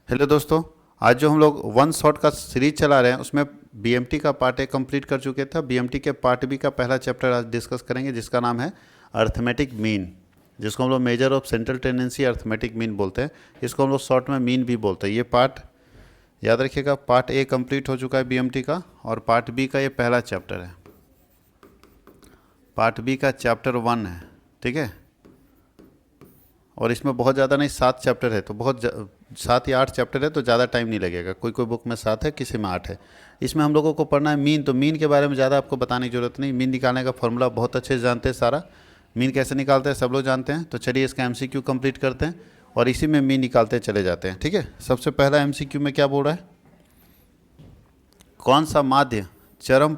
Hello दोस्तों। आज जो हम लोग वन शॉट का सीरीज चला रहे हैं उसमें बीएमटी का पार्ट ए कंप्लीट कर चुके थे। बीएमटी के पार्ट बी का पहला चैप्टर आज डिस्कस करेंगे जिसका नाम है अर्थमेटिक मीन, जिसको हम लोग measure of central tendency arithmetic mean बोलते हैं। इसको हम लोग शॉर्ट में मीन भी बोलते हैं। ये पार्ट याद रखिएगा, पार्ट ए कंप्लीट हो चुका है बीएमटी का और पार्ट बी का ये पहला चैप्टर है। पार्ट बी का चैप्टर 1 है, ठीक है। और इसमें बहुत ज़्यादा नहीं, 7 चैप्टर है, तो 7 या 8 चैप्टर है तो ज़्यादा टाइम नहीं लगेगा। कोई कोई बुक में 7 है, किसी में 8 है। इसमें हम लोगों को पढ़ना है मीन। तो मीन के बारे में ज़्यादा आपको बताने की ज़रूरत नहीं। मीन निकालने का फॉर्मूला बहुत अच्छे से जानते हैं। सारा मीन कैसे निकालते हैं सब लोग जानते हैं। तो चलिए इसका एमसीक्यू कंप्लीट करते हैं और इसी में मीन निकालते चले जाते हैं, ठीक है। सबसे पहला एमसीक्यू में क्या बोल रहा है, कौन सा माध्य चरम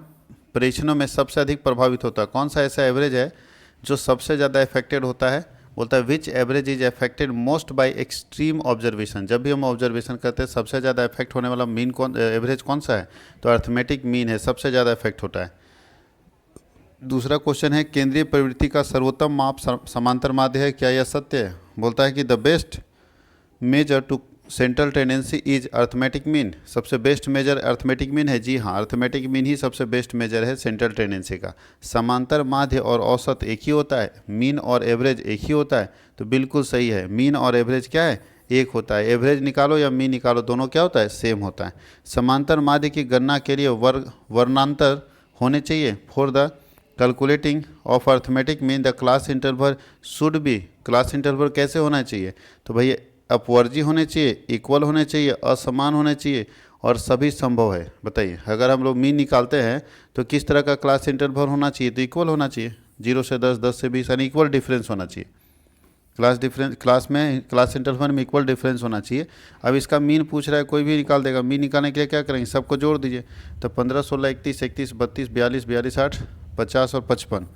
परीक्षणों में सबसे अधिक प्रभावित होता है? कौन सा ऐसा एवरेज है जो सबसे ज़्यादा इफेक्टेड होता है? बोलता है which average is affected most by extreme observation. जब भी हम ऑब्जर्वेशन करते हैं सबसे ज़्यादा इफेक्ट होने वाला मीन एवरेज कौन सा है? तो अर्थमेटिक मीन है, सबसे ज़्यादा इफेक्ट होता है। दूसरा क्वेश्चन है केंद्रीय प्रवृत्ति का सर्वोत्तम माप समांतर माध्य है, क्या यह सत्य है? बोलता है कि the best measure to central tendency is arithmetic mean. सबसे बेस्ट मेजर अर्थमेटिक मीन है। जी हाँ, अर्थमेटिक मीन ही सबसे बेस्ट मेजर है सेंट्रल टेंडेंसी का। समांतर माध्य और औसत एक ही होता है, मीन और एवरेज एक ही होता है। तो बिल्कुल सही है, मीन और एवरेज क्या है? एक होता है। एवरेज निकालो या मीन निकालो, दोनों क्या होता है? सेम होता है। समांतर माध्य की गणना के लिए वर्णांतर होने चाहिए। For the calculating of arithmetic mean the class interval should be. Class interval कैसे होना चाहिए? तो भैया अपवर्जी होने चाहिए, इक्वल होने चाहिए, असमान होने चाहिए और सभी संभव है। बताइए, अगर हम लोग मीन निकालते हैं तो किस तरह का क्लास इंटरवल होना चाहिए? तो इक्वल होना चाहिए, 0 से 10, 10 से 20, यानी इक्वल डिफरेंस होना चाहिए। क्लास इंटरवल में इक्वल डिफरेंस होना चाहिए। अब इसका मीन पूछ रहा है, कोई भी निकाल देगा। मीन निकालने के लिए क्या करेंगे? सबको जोड़ दीजिए। तो 15, 16, 31, 31, 32, 42, 42, 8, 50 और 55।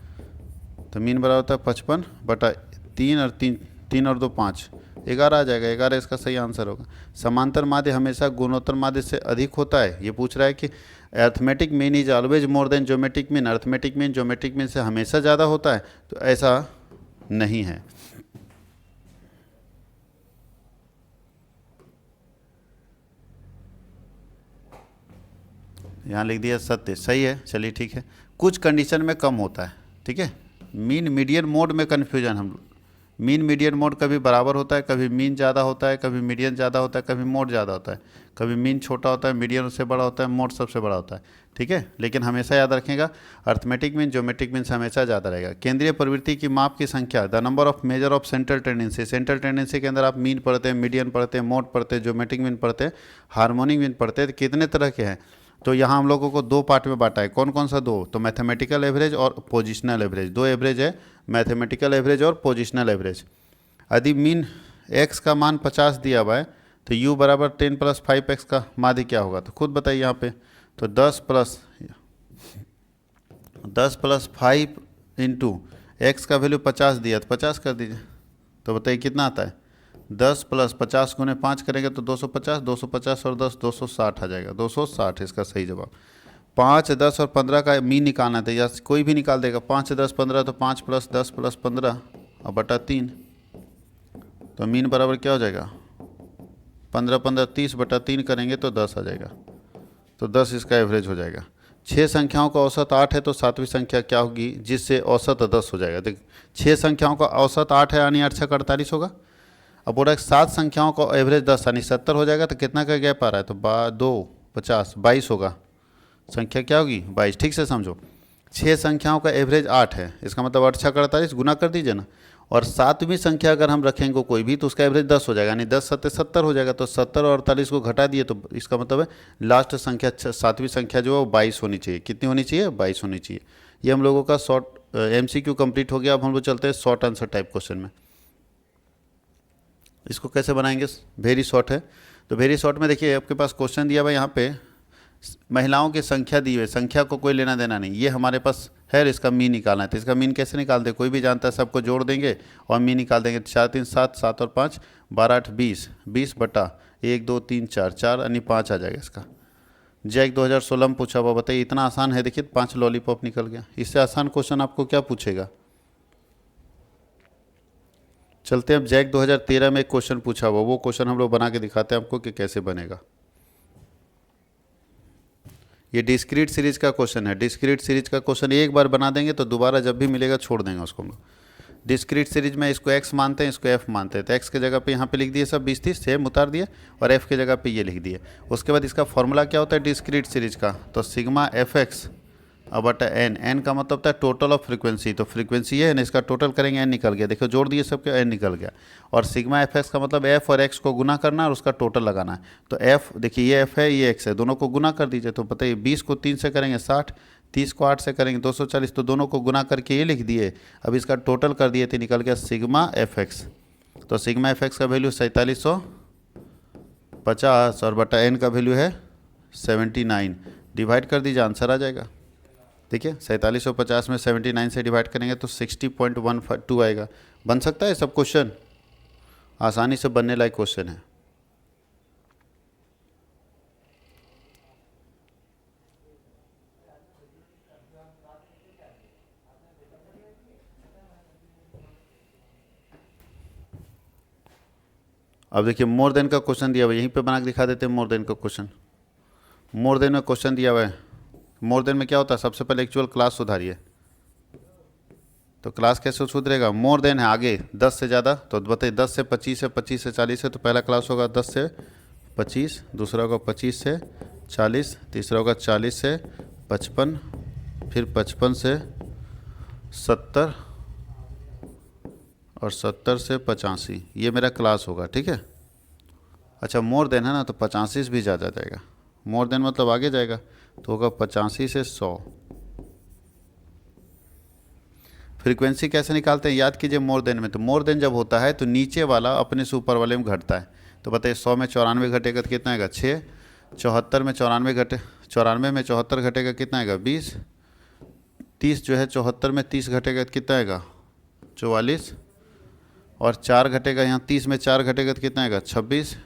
तो मीन बराबर होता है 55/3 और 3 और 2 5, 11 आ जाएगा। 11 इसका सही आंसर होगा। समांतर माध्य हमेशा गुणोत्तर माध्य से अधिक होता है। ये पूछ रहा है कि arithmetic mean is always more than geometric mean. Arithmetic mean geometric mean से हमेशा ज़्यादा होता है, तो ऐसा नहीं है। यहाँ लिख दिया सत्य, सही है। चलिए ठीक है, कुछ कंडीशन में कम होता है, ठीक है। मीन मीडियन मोड में कन्फ्यूजन हम मीन मीडियन मोड कभी बराबर होता है, कभी मीन ज़्यादा होता है, कभी मीडियन ज़्यादा होता है, कभी मोड ज़्यादा होता है, कभी मीन छोटा होता है, मीडियन उससे बड़ा होता है, मोड सबसे बड़ा होता है, ठीक है। लेकिन हमेशा याद रखेगा अर्थमेटिक मीन ज्योमेट्रिक मीन से हमेशा ज़्यादा रहेगा। केंद्रीय प्रवृत्ति की माप की संख्या the number of measure of central tendency. Central tendency के अंदर आप मीन पढ़ते हैं, मीडियन पढ़ते हैं, मोड पढ़ते हैं, ज्योमेट्रिक मीन पढ़ते हैं, हार्मोनिक मीन पढ़ते हैं। तो कितने तरह के हैं? तो यहाँ हम लोगों को 2 पार्ट में बांटा है। कौन कौन सा 2? तो मैथमेटिकल एवरेज और पोजिशनल एवरेज। 2 एवरेज है, मैथमेटिकल एवरेज और पोजिशनल एवरेज। यदि मीन x का मान 50 दिया हुआ है तो u बराबर 10 + 5x का माध्य क्या होगा? तो खुद बताइए यहाँ पे। तो 10 + 5 इंटू एक्स का वैल्यू 50 दिया तो 50 कर दीजिए। तो बताइए कितना आता है? 10 + 50 × 5 करेंगे तो 250, 250 और 10 260 आ जाएगा। 260 इसका सही जवाब। 5, 10 और 15 का मीन निकालना था, या कोई भी निकाल देगा। 5, 10, 15 तो 5 + 10 + 15 और बटा 3। तो मीन बराबर क्या हो जाएगा? 15, 15, 30/3 करेंगे तो 10 आ जाएगा। तो 10 इसका एवरेज हो जाएगा। 6 संख्याओं का औसत 8 है तो 7वीं संख्या क्या होगी जिससे औसत 10 हो जाएगा? देख, 6 संख्याओं का औसत 8 है यानी 8 × 48 होगा। अब बोल रहा है 7 संख्याओं का एवरेज 10 यानी 70 हो जाएगा। तो कितना का गैप आ रहा है? तो 2, 50, 22 होगा। संख्या क्या होगी? 22। ठीक से समझो, 6 संख्याओं का एवरेज 8 है, इसका मतलब 8 × 48 गुना कर दीजिए ना। और 7वीं संख्या अगर हम रखेंगे कोई भी तो उसका एवरेज 10 हो जाएगा, यानी 10 × 7 = 70 हो जाएगा। तो 70 और 48 को घटा दिए तो इसका मतलब है लास्ट संख्या 7वीं संख्या जो है वो 22 होनी चाहिए। कितनी होनी चाहिए? 22 होनी चाहिए। ये हम लोगों का शॉर्ट एमसीक्यू कंप्लीट हो गया। अब हम लोग चलते हैं शॉर्ट आंसर टाइप क्वेश्चन में। इसको कैसे बनाएंगे? वेरी शॉर्ट है। तो वेरी शॉर्ट में देखिए, आपके पास क्वेश्चन दिया हुआ है यहाँ पे, महिलाओं की संख्या दी हुई है, संख्या को कोई लेना देना नहीं, ये हमारे पास है और इसका मीन निकालना है। तो इसका मीन कैसे निकालते हैं? कोई भी जानता है, सबको जोड़ देंगे और मीन निकाल देंगे। 4, 3, 7, 7 और 5, 12, 8, 20, 20/1, 2, 3, 4, 4 यानी 5 आ जाएगा इसका। जैक 2016 में पूछा हुआ। बताइए, इतना आसान है। देखिए 5 लॉलीपॉप निकल गया। इससे आसान क्वेश्चन आपको क्या पूछेगा? चलते हैं अब जैक 2013 में एक क्वेश्चन पूछा हुआ, वो क्वेश्चन हम लोग बना के दिखाते हैं आपको कि कैसे बनेगा। ये डिस्क्रीट सीरीज का क्वेश्चन है। डिस्क्रीट सीरीज का क्वेश्चन एक बार बना देंगे तो दोबारा जब भी मिलेगा छोड़ देंगे उसको हम लोग। डिस्क्रीट सीरीज में इसको x मानते हैं, इसको f मानते हैं, तो x के जगह पे यहाँ पे लिख दिए सब 20 30 सेम उतार दिए, और f के जगह पे ये लिख दिए। उसके बाद इसका फॉर्मूला क्या होता है डिस्क्रीट सीरीज का, तो सिग्मा एफ एक्स बटा एन। एन का मतलब होता है टोटल ऑफ फ्रीक्वेंसी, तो फ्रीक्वेंसी ये है ना, इसका टोटल करेंगे एन निकल गया, देखो जोड़ दिए सबके एन निकल गया। और सिग्मा एफ एक्स का मतलब एफ और एक्स को गुना करना और उसका टोटल लगाना है। तो एफ देखिए ये एफ है ये एक्स है, दोनों को गुना कर दीजिए, तो बताइए 20 को 3 से करेंगे 60, 30 को 8 से करेंगे 240, तो दोनों को गुना करके ये लिख दिए। अब इसका टोटल कर दिए तो निकल गया सिग्मा एफ एक्स। तो सिग्मा एफ एक्स का वैल्यू 4750 और बटा एन का वैल्यू है 79। डिवाइड कर दीजिए, आंसर आ जाएगा। देखिए 4750 में 79 से डिवाइड करेंगे तो 60.12 आएगा। बन सकता है सब क्वेश्चन, आसानी से बनने लायक क्वेश्चन है। अब देखिए मोर देन का क्वेश्चन दिया हुआ है, यहीं पे बना के दिखा देते हैं मोर देन का क्वेश्चन। मोर देन में क्वेश्चन दिया हुआ है। मोर देन में क्या होता है, सबसे पहले एक्चुअल क्लास सुधारिए। तो क्लास कैसे सुधरेगा, मोर देन है आगे 10 से ज़्यादा, तो बताइए 10 से 25 है, 25 से 40 है, तो पहला क्लास होगा 10 से 25, दूसरा होगा 25 से 40, तीसरा होगा 40 से 55, फिर 55 से 70 और 70 से 85, ये मेरा क्लास होगा, ठीक है। अच्छा मोर देन है ना, तो 85 भी ज़्यादा जाएगा, मोर देन मतलब आगे जाएगा, तो होगा 85 से 100। फ्रीक्वेंसी कैसे निकालते हैं, याद कीजिए मोर देन में, तो मोर देन जब होता है तो नीचे वाला अपने से ऊपर वाले में घटता है। तो बताइए 100 में 94 घटेगा तो कितना आएगा 6, 74 में 94 घटे, 94 में 74 घटेगा कितना आएगा 20, 30 जो है 74 में 30 घटेगा तो कितना आएगा 44, और 4 घटेगा यहाँ 30 में 4 घटेगा तो कितना आएगा 26,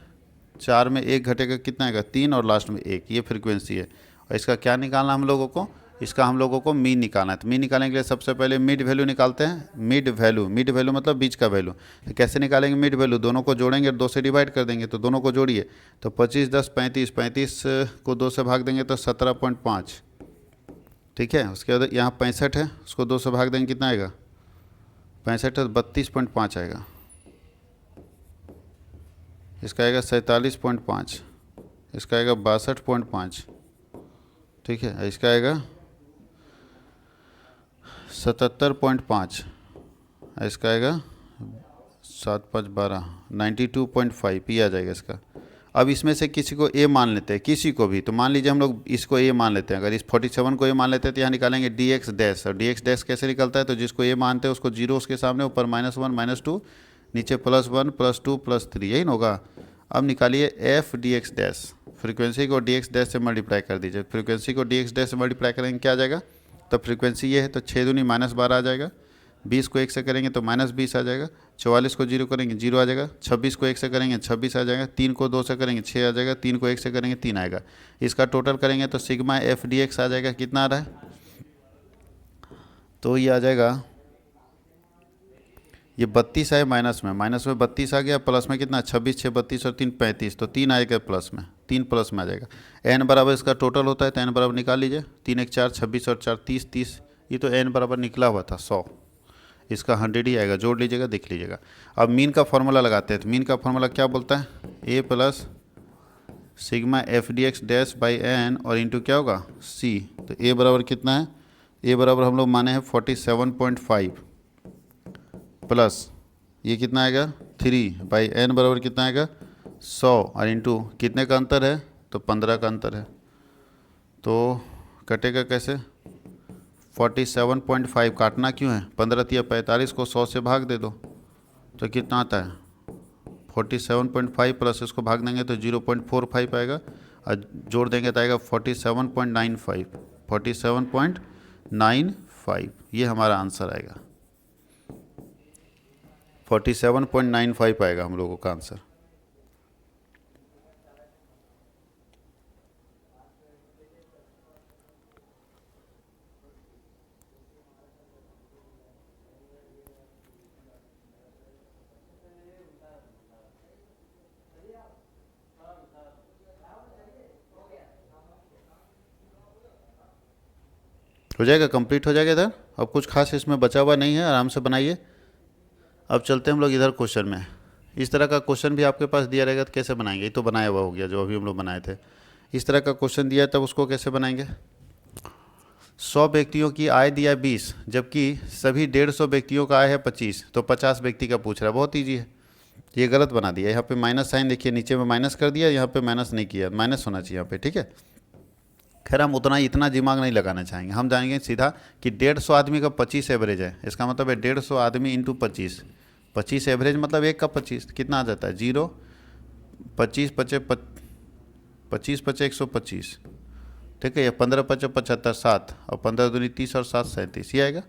4 में 1 घटेगा कितना आएगा 3, और लास्ट में 1। ये फ्रीक्वेंसी है। और इसका क्या निकालना हम लोगों को, इसका हम लोगों को मीन निकालना है। तो मीन निकालने के लिए सबसे पहले मिड वैल्यू निकालते हैं। मिड वैल्यू मतलब बीच का वैल्यू। तो कैसे निकालेंगे मिड वैल्यू, दोनों को जोड़ेंगे और 2 से डिवाइड कर देंगे, तो दोनों को जोड़िए। तो 25 10 35, 35 को 2 से भाग देंगे तो 17.5, ठीक है। उसके बाद यहाँ 65 है, उसको 2 से भाग देंगे कितना आएगा 65 है तो 32.5 आएगा। इसका आएगा 47.5, इसका आएगा 62.5, ठीक है। इसका आएगा 77.5, इसका आएगा 7 5 12, 92.5, ये आ जाएगा इसका। अब इसमें से किसी को ए मान लेते हैं, किसी को भी, तो मान लीजिए हम लोग इसको ए मान लेते हैं। अगर इस 47 को ए मान लेते हैं तो यहाँ निकालेंगे डी एक्स डैश, और डी एक्स डैश कैसे निकलता है, तो जिसको ए मानते हैं उसको जीरो उसके सामने, ऊपर -1 -2, नीचे +1 +2 +3, यही ना होगा। अब निकालिए F D X dash, frequency को डी एक्स डैश से मल्टीप्लाई कर दीजिए। फ्रीक्वेंसी को डी एक्स डैश से मल्टीप्लाई करेंगे क्या आ जाएगा, तो फ्रीक्वेंसी ये है तो 6 दूनी -12 आ जाएगा, 20 को 1 से करेंगे तो -20 आ जाएगा, 44 को 0 करेंगे 0 आ जाएगा, 26 को 1 से करेंगे 26 आ जाएगा, 3 को 2 से करेंगे 6 आ जाएगा, 3 को 1 से करेंगे 3 आएगा। इसका टोटल करेंगे तो सिग्मा एफ डी एक्स आ जाएगा, कितना आ रहा है, तो ये आ जाएगा, ये 32 आए माइनस में 32 आ गया, प्लस में कितना 26 6 32 और 3 35, तो 3 आएगा प्लस में, 3 प्लस में आ जाएगा। एन बराबर इसका टोटल होता है, तो एन बराबर निकाल लीजिए, 3 1 4 26 और 4 30 30, ये तो एन बराबर निकला हुआ था 100, इसका 100 ही आएगा, जोड़ लीजिएगा देख लीजिएगा। अब मीन का फॉर्मूला लगाते हैं, तो मीन का फॉर्मूला क्या बोलता है, A plus sigma F D X dash by N और इंटू क्या होगा सी। तो ए बराबर कितना है, ए बराबर हम लोग माने हैं 47.5 प्लस ये कितना आएगा 3 बाई एन बराबर कितना आएगा 100, और इंटू कितने का अंतर है, तो 15 का अंतर है। तो कटेगा कैसे, 47.5 काटना क्यों है, 15 तिया 45 को 100 से भाग दे दो, तो कितना आता है 47.5, प्लस इसको भाग देंगे तो 0.45 आएगा, और जोड़ देंगे तो आएगा 47.95, 47.95, ये हमारा आंसर आएगा, 47.95 आएगा हम लोगों का आंसर। हो जाएगा, कंप्लीट हो जाएगा इधर। अब कुछ खास इसमें बचा हुआ नहीं है, आराम से बनाइए। अब चलते हैं हम लोग इधर क्वेश्चन में। इस तरह का क्वेश्चन भी आपके पास दिया रहेगा तो कैसे बनाएंगे, ये तो बनाया हुआ हो गया जो अभी हम लोग बनाए थे। इस तरह का क्वेश्चन दिया है तब उसको कैसे बनाएंगे। 100 व्यक्तियों की आय दिया है 20, जबकि सभी 150 व्यक्तियों का आय है 25, तो 50 व्यक्ति का पूछ रहा है। बहुत ईजी है। ये गलत बना दिया, यहाँ पे माइनस साइन देखिए, नीचे में माइनस कर दिया, यहाँ पे माइनस नहीं किया, माइनस होना चाहिए यहाँ पे, ठीक है। खैर हम इतना दिमाग नहीं लगाना चाहेंगे, हम जाएंगे सीधा कि 150 आदमी का 25 एवरेज है। इसका मतलब है 150 आदमी इंटू 25, 25 एवरेज मतलब एक का 25 कितना आ जाता है 0, 25 पचे 25 पचे 125, ठीक है। ये 15 पचे 75, 7 और 15 दूनी 30 और 7 37, ये आएगा।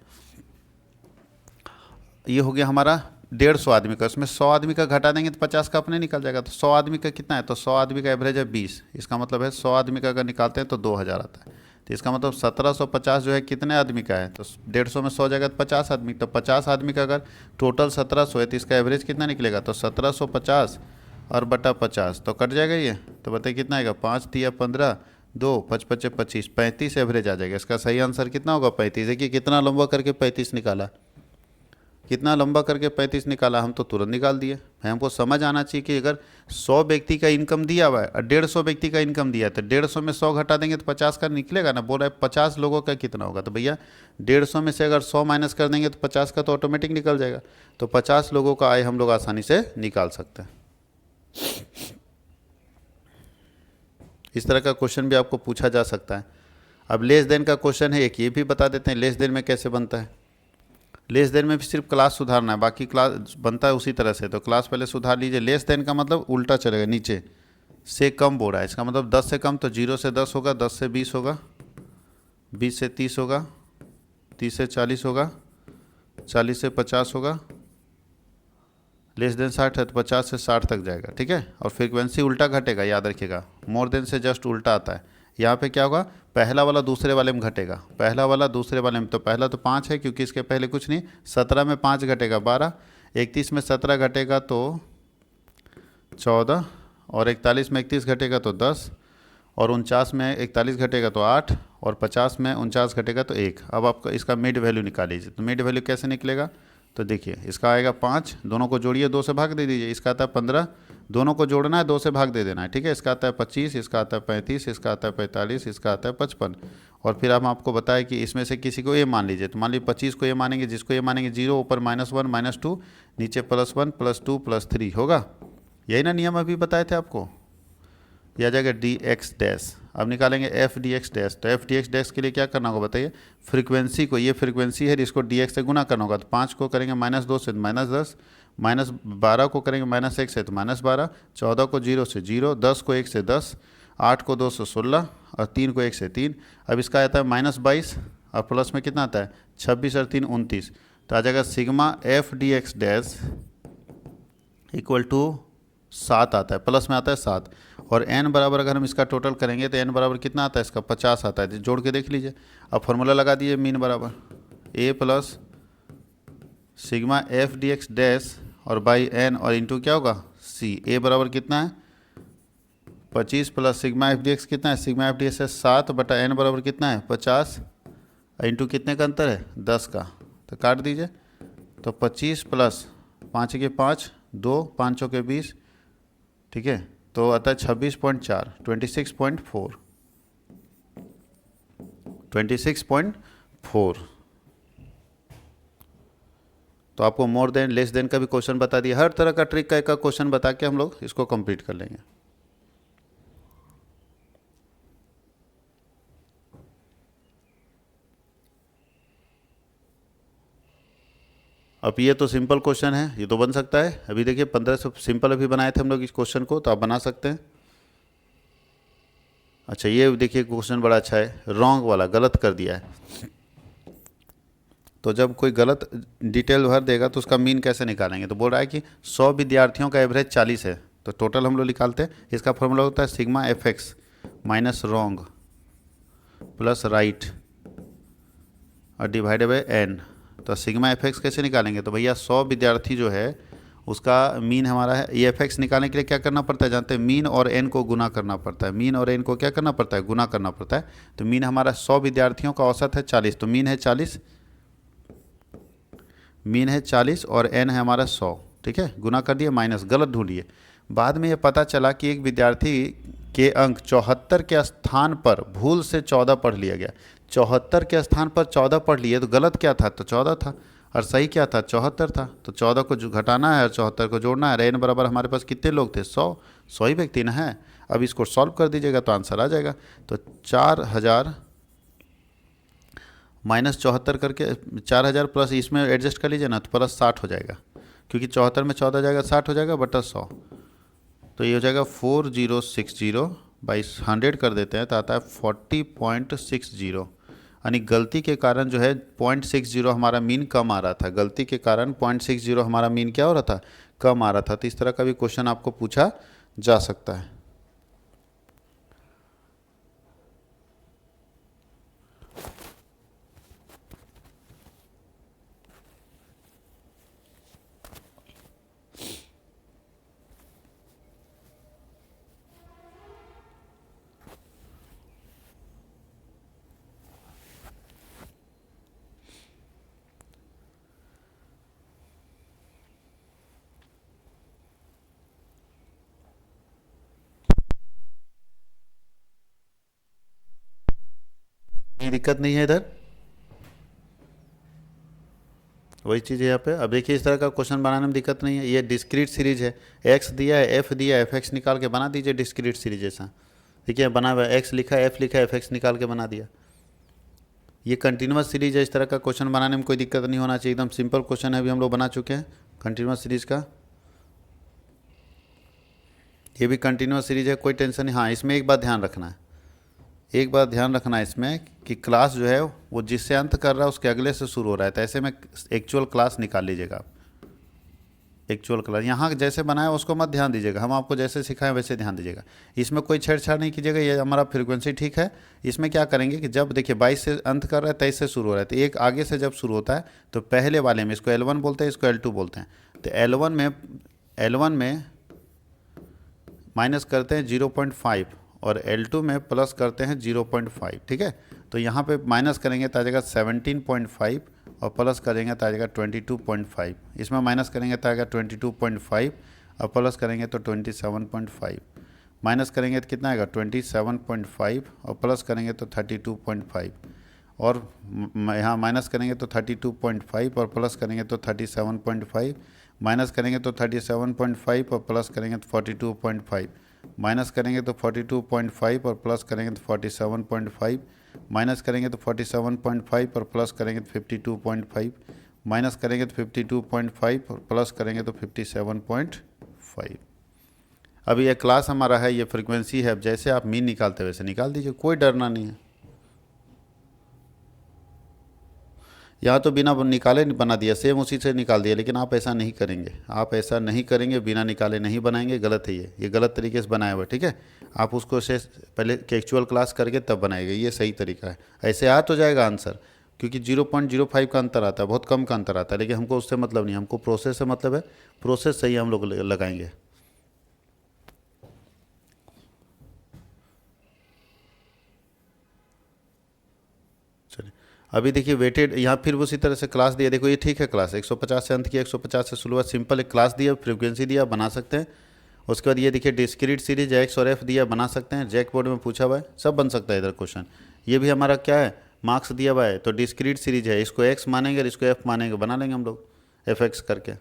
ये हो गया हमारा 150 आदमी का। उसमें 100 आदमी का घटा देंगे तो 50 का अपने निकल जाएगा। तो 100 आदमी का कितना है, तो 100 आदमी का एवरेज है 20। इसका मतलब है 100 आदमी का अगर निकालते हैं तो 2000 आता है। तो इसका मतलब 1750 जो है कितने आदमी का है, तो 150 में 100 जाएगा तो 50 आदमी। तो 50 आदमी का अगर टोटल 1700 है तो इसका एवरेज कितना निकलेगा, तो 1750 और बटा 50 तो कट जाएगा ये। तो बताइए कितना आएगा, 5 तिया 15, 2 5 पचे 25, 35 एवरेज आ जाएगा। इसका सही आंसर कितना होगा 35। देखिए कितना लंबा करके 35 निकाला, कितना लंबा करके 35 निकाला, हम तो तुरंत निकाल दिए। हमको समझ आना चाहिए कि अगर 100 व्यक्ति का इनकम दिया हुआ है और 150 व्यक्ति का इनकम दिया है तो 150 में 100 घटा देंगे तो 50 का निकलेगा ना। बोल रहा है 50 लोगों का कितना होगा, तो भैया 150 में से अगर 100 माइनस कर देंगे तो 50 का तो ऑटोमेटिक निकल जाएगा। तो 50 लोगों का आय हम लोग आसानी से निकाल सकते हैं। इस तरह का क्वेश्चन भी आपको पूछा जा सकता है। अब लेस देन का क्वेश्चन है एक, ये भी बता देते हैं लेस देन में कैसे बनता है। लेस देन में भी सिर्फ क्लास सुधारना है, बाकी क्लास बनता है उसी तरह से। तो क्लास पहले सुधार लीजिए। लेस देन का मतलब उल्टा चलेगा, नीचे से कम बोल रहा है। इसका मतलब 10 से कम, तो 0 से 10 होगा, 10 से 20 होगा, 20 से 30 होगा, 30 से 40 होगा, 40 से 50 होगा, लेस देन 60 है तो 50 से 60 तक जाएगा, ठीक है। और फ्रीक्वेंसी उल्टा घटेगा, याद रखिएगा, मोर देन से जस्ट उल्टा आता है। यहाँ पे क्या होगा, पहला वाला दूसरे वाले में घटेगा, पहला वाला दूसरे वाले में। तो पहला तो 5 है क्योंकि इसके पहले कुछ नहीं। 17 में 5 घटेगा 12, 31 में 17 घटेगा तो 14, और 41 में 31 घटेगा तो 10, और 49 में 41 घटेगा तो 8, और 50 में 49 घटेगा तो 1। अब आपका इसका मिड वैल्यू निकाल लीजिए। तो मिड वैल्यू कैसे निकलेगा, तो देखिए इसका आएगा 5, दोनों को जोड़िए 2 से भाग दे दीजिए। इसका आता है 15, दोनों को जोड़ना है 2 से भाग दे देना है, ठीक है। इसका आता है 25, इसका आता है 35, इसका आता है 45, इसका आता है 55। और फिर हम आपको बताएं कि इसमें से किसी को ए मान लीजिए। तो मान लीजिए 25 को ए मानेंगे, जिसको ए मानेंगे 0, ऊपर -1 -2, नीचे +1 +2 +3 होगा। यही ना नियम अभी बताए थे आपको। यह आ जाएगा dx'। अब निकालेंगे f(dx'). तो f(dx') के लिए क्या करना होगा बताइए, फ्रीक्वेंसी को, ये फ्रीक्वेंसी है, इसको dx से गुना करना होगा। तो 5 को करेंगे -2 से -10, -12 को करेंगे -1 से तो -12, 14 को 0 से 0, 10 को 1 से 10, 8 को 2 से 16, और 3 को 1 से 3। अब इसका आता है -22, और प्लस में कितना आता है 26 और 3 29। तो आ जाएगा सिग्मा f(dx') इक्वल टू 7 आता है, प्लस में आता है 7। और n बराबर अगर हम इसका टोटल करेंगे तो n बराबर कितना आता है इसका 50 आता है। जोड़ के देख लीजिए। अब फॉर्मूला लगा दीजिए, मीन बराबर a प्लस सिग्मा f(dx') और बाई n, और इंटू क्या होगा c। a बराबर कितना है 25 प्लस सिग्मा f(dx) कितना है, सिग्मा f(dx) है 7 बटा n बराबर कितना है 50, इंटू कितने का अंतर है 10 का। तो काट दीजिए। तो 25 प्लस 5 के 5, 2 5 के 20, ठीक है। तो आता है 26.4, 26.4। तो आपको मोर देन लेस देन का भी क्वेश्चन बता दिया। हर तरह का ट्रिक का एक क्वेश्चन बता के हम लोग इसको कंप्लीट कर लेंगे। अब ये तो सिंपल क्वेश्चन है, ये तो बन सकता है। अभी देखिए 15 से सिंपल अभी बनाए थे हम लोग इस क्वेश्चन को, तो आप बना सकते हैं। अच्छा ये देखिए क्वेश्चन बड़ा अच्छा है, रॉन्ग वाला, गलत कर दिया है। तो जब कोई गलत डिटेल भर देगा तो उसका मीन कैसे निकालेंगे। तो बोल रहा है कि 100 विद्यार्थियों का एवरेज 40 है, तो टोटल हम लोग निकालते हैं। इसका फॉर्मूला होता है sigma fx minus wrong plus right और डिवाइडेड बाय n। तो सिग्मा fx कैसे निकालेंगे, तो भैया 100 विद्यार्थी जो है उसका मीन हमारा है। ये एफ एक्स निकालने के लिए क्या करना पड़ता है जानते हैं, मीन और एन को गुना करना पड़ता है। मीन और एन को क्या करना पड़ता है, गुना करना पड़ता है। तो मीन हमारा 100 विद्यार्थियों का औसत है 40, तो मीन है 40, मीन है 40 और एन है हमारा 100, ठीक है। गुना कर दिए, माइनस, गलत ढूंढिए। बाद में ये पता चला कि एक विद्यार्थी के अंक 74 के स्थान पर भूल से 14 पढ़ लिया गया। 74 के स्थान पर 14 पढ़ लिए, तो गलत क्या था, तो 14 था, और सही क्या था, 74 था। तो 14 को जो घटाना है और 74 को जोड़ना है। एन बराबर हमारे पास कितने लोग थे, 100 ही व्यक्ति ना है। अब इसको सॉल्व कर दीजिएगा तो आंसर आ जाएगा। तो 4000 माइनस 74 करके 4000 प्लस इसमें एडजस्ट कर लीजिए ना, तो प्लस 60 हो जाएगा, क्योंकि 74 में 14 जाएगा, 60 हो जाएगा बटा 100। तो ये हो जाएगा 4060 बाई 100 कर देते हैं तो आता है 40.60। यानी गलती के कारण जो है 0.60 हमारा मीन कम आ रहा था। गलती के कारण 0.60 हमारा मीन क्या हो रहा था, कम आ रहा था। तो इस तरह का भी क्वेश्चन आपको पूछा जा सकता है। दिक्कत नहीं है इधर, वही चीज़ है यहाँ पे। अब देखिए इस तरह का क्वेश्चन बनाने में दिक्कत नहीं है। ये डिस्क्रीट सीरीज है, एक्स दिया है, एफ दिया है, एफ एक्स निकाल के बना दीजिए डिस्क्रीट सीरीज जैसा। ठीक है, बना हुआ है, एक्स लिखा है, एफ लिखा है, एफ एक्स निकाल के बना दिया। ये कंटिन्यूस सीरीज है, इस तरह का क्वेश्चन बनाने में कोई दिक्कत नहीं होना चाहिए, एकदम सिंपल क्वेश्चन है, अभी हम लोग बना चुके हैं कंटिन्यूस सीरीज का। ये भी कंटिन्यूस सीरीज है, कोई टेंशन नहीं। हाँ, इसमें एक बात ध्यान रखना है, एक बात ध्यान रखना है इसमें कि क्लास जो है वो जिससे अंत कर रहा है उसके अगले से शुरू हो रहा है। तो ऐसे में एक्चुअल क्लास निकाल लीजिएगा आप। एक्चुअल क्लास यहाँ जैसे बनाया उसको मत ध्यान दीजिएगा, हम आपको जैसे सिखाएं वैसे ध्यान दीजिएगा। इसमें कोई छेड़छाड़ नहीं कीजिएगा, ये हमारा फ्रीक्वेंसी ठीक है। इसमें क्या करेंगे कि जब देखिए 22 से अंत कर रहा है, 23 से शुरू हो रहा है, तो एक आगे से जब शुरू होता है तो पहले वाले में इसको L1 बोलते हैं, इसको L2 बोलते हैं। तो L1 में माइनस करते हैं 0.5 और L2 में प्लस करते हैं 0.5, ठीक है। तो यहाँ पे माइनस करेंगे तो आ जाएगा 17.5 और प्लस करेंगे तो आ जाएगा 22.5। इसमें माइनस करेंगे तो आएगा 22.5 और प्लस करेंगे तो 27.5। माइनस करेंगे तो कितना आएगा 27.5 और प्लस करेंगे तो 32.5। और यहाँ माइनस करेंगे तो 32.5 और प्लस करेंगे तो 37.5। माइनस करेंगे तो 37.5 और प्लस करेंगे तो 42.5। माइनस करेंगे तो 42.5 और प्लस करेंगे तो 47.5। माइनस करेंगे तो 47.5 और प्लस करेंगे तो 52.5। माइनस करेंगे तो 52.5 और प्लस करेंगे तो 57.5। अभी ये क्लास हमारा है, ये फ्रीक्वेंसी है। अब जैसे आप मीन निकालते वैसे निकाल दीजिए, कोई डरना नहीं है। यहाँ तो बिना निकाले बना दिया, सेम उसी से निकाल दिया, लेकिन आप ऐसा नहीं करेंगे। आप ऐसा नहीं करेंगे, बिना निकाले नहीं बनाएंगे, गलत है ये गलत तरीके से बनाया हुआ, ठीक है। आप उसको से पहले एक्चुअल क्लास करके तब बनाएगा, ये सही तरीका है। ऐसे आ तो जाएगा आंसर, क्योंकि 0.05 का अंतर आता है, बहुत कम का अंतर आता है, लेकिन हमको उससे मतलब नहीं, हमको प्रोसेस से मतलब है। प्रोसेस सही हम लोग लगाएंगे। चलिए अभी देखिए वेटेड, यहाँ फिर उसी तरह से क्लास दिया। देखो ये ठीक है, क्लास 150 से अंत किया, 150 से शुरुआत, सिंपल एक क्लास दिया, फ्रीक्वेंसी दिया, बना सकते हैं। उसके बाद ये देखिए डिस्क्रीट सीरीज एक्स और एफ दिया, बना सकते हैं। जैक बोर्ड में पूछा हुआ है, सब बन सकता है इधर क्वेश्चन। ये भी हमारा क्या है, मार्क्स दिया हुआ है, तो डिस्क्रीट सीरीज है, इसको एक्स मानेंगे और इसको एफ मानेंगे, बना लेंगे हम लोग एफ एक्स करके।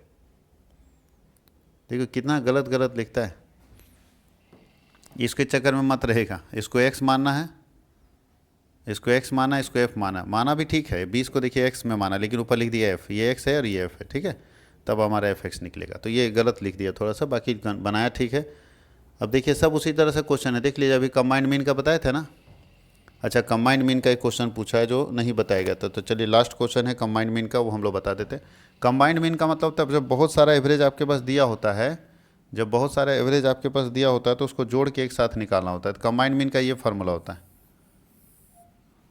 देखो कितना गलत गलत लिखता है, इसके चक्कर में मत रहेगा। इसको एक्स मानना है, इसको एक्स माना, इसको एफ माना भी ठीक है। 20 को देखिए एक्स में माना, लेकिन ऊपर लिख दिया एफ, ये एक्स है और ये एफ है, ठीक है। तब हमारा एफ एक्स निकलेगा। तो ये गलत लिख दिया थोड़ा सा, बाकी बनाया ठीक है। अब देखिए सब उसी तरह से क्वेश्चन है, देख लीजिए। अभी कंबाइंड मीन का बताया था ना। अच्छा, कंबाइंड मीन का एक क्वेश्चन पूछा है जो नहीं बताया गया था, तो चलिए लास्ट क्वेश्चन है कंबाइंड मीन का, वो हम लोग बता देते हैं। कंबाइंड मीन का मतलब तब जब बहुत सारा एवरेज आपके पास दिया होता है, जब बहुत सारा एवरेज आपके पास दिया होता है तो उसको जोड़ के एक साथ निकालना होता है। तो कंबाइंड मीन का ये फार्मूला होता है,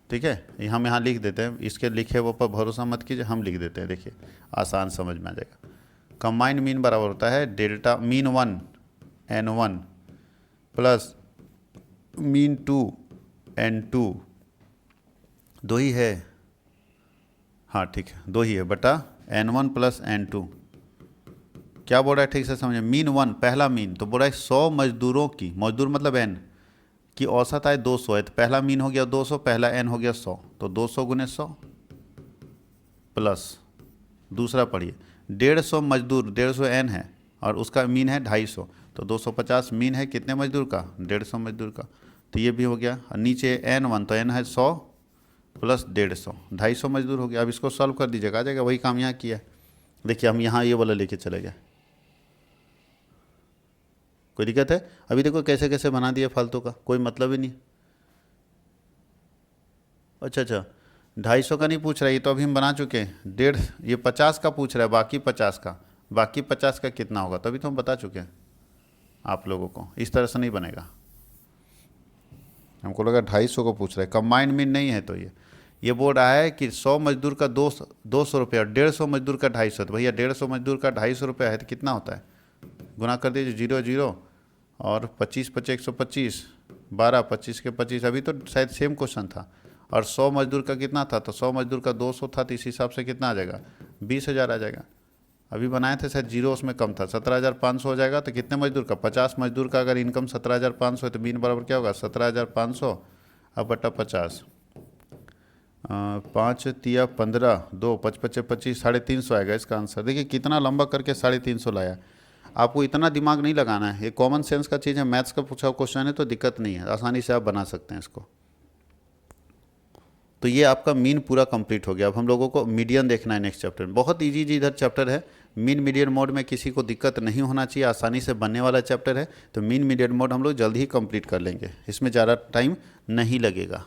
ठीक है। हम यहाँ लिख देते हैं, इसके लिखे वो पर भरोसा मत कीजिए, हम लिख देते हैं, देखिए आसान समझ में आ जाएगा। कंबाइंड मीन बराबर होता है delta mean 1 N1 plus mean 2 N2, 2 ही है, हाँ ठीक है 2 ही है, बटा N1 प्लस N2। क्या बोल रहा है ठीक से समझे, मीन 1 पहला मीन तो बोल रहा है 100 मजदूरों की, मजदूर मतलब N की औसत आय 200 है, तो पहला मीन हो गया 200, पहला N हो गया 100, तो 200 गुने 100 प्लस दूसरा पढ़िए 150 मजदूर, 150 N है और उसका मीन है 250, तो 250 मीन है कितने मजदूर का, 150 मजदूर का, तो ये भी हो गया। और नीचे N1 तो N है 100 प्लस 150, 250 मजदूर हो गया। अब इसको सॉल्व कर दीजिएगा, आ जाएगा, वही काम यहाँ किया है। देखिए हम यहाँ ये वाला लेके चले गए, कोई दिक्कत है? अभी देखो कैसे कैसे बना दिया फालतू का, कोई मतलब ही नहीं। अच्छा 250 का नहीं पूछ रहा है, ये तो अभी हम बना चुके हैं। 150, ये 50 का पूछ रहा है, बाकी 50 का, बाकी 50 का कितना होगा, तभी तो हम बता चुके हैं आप लोगों को। इस तरह से नहीं बनेगा, हमको लगा 250 को पूछ रहा है, कंबाइंड मीन नहीं है। तो ये बोल रहा है कि 100 मजदूर का 200 रुपये और 150 मजदूर का 250, तो भैया 150 मजदूर का 250 रुपये है तो कितना होता है, गुना कर दीजिए 0 0 और 25 25 125, 12 25 के 25, अभी तो शायद सेम क्वेश्चन था। और 100 मजदूर का कितना था, तो 100 मजदूर का 200 था, तो इस हिसाब से कितना आ जाएगा, 20,000 आ जाएगा। अभी बनाए थे शायद जीरो उसमें कम था, 17,500 हो जाएगा। तो कितने मजदूर का, 50 मजदूर का अगर इनकम 17,500 है तो मीन बराबर क्या होगा, 17,500 अब बटा 50, 5 तिया 15, 2 5 5 25, 350 आएगा इसका आंसर। देखिए कितना लंबा करके 350 लाया। आपको इतना दिमाग नहीं लगाना है, ये कॉमन सेंस का चीज़ है, मैथ्स का पूछा क्वेश्चन है तो दिक्कत नहीं है, आसानी से आप बना सकते हैं इसको। तो ये आपका मीन पूरा कंप्लीट हो गया। अब हम लोगों को मीडियन देखना है नेक्स्ट चैप्टर में, बहुत इजी इधर चैप्टर है। मीन मीडियन मोड में किसी को दिक्कत नहीं होना चाहिए, आसानी से बनने वाला चैप्टर है। तो मीन मीडियन मोड हम लोग जल्दी ही कंप्लीट कर लेंगे, इसमें ज़्यादा टाइम नहीं लगेगा।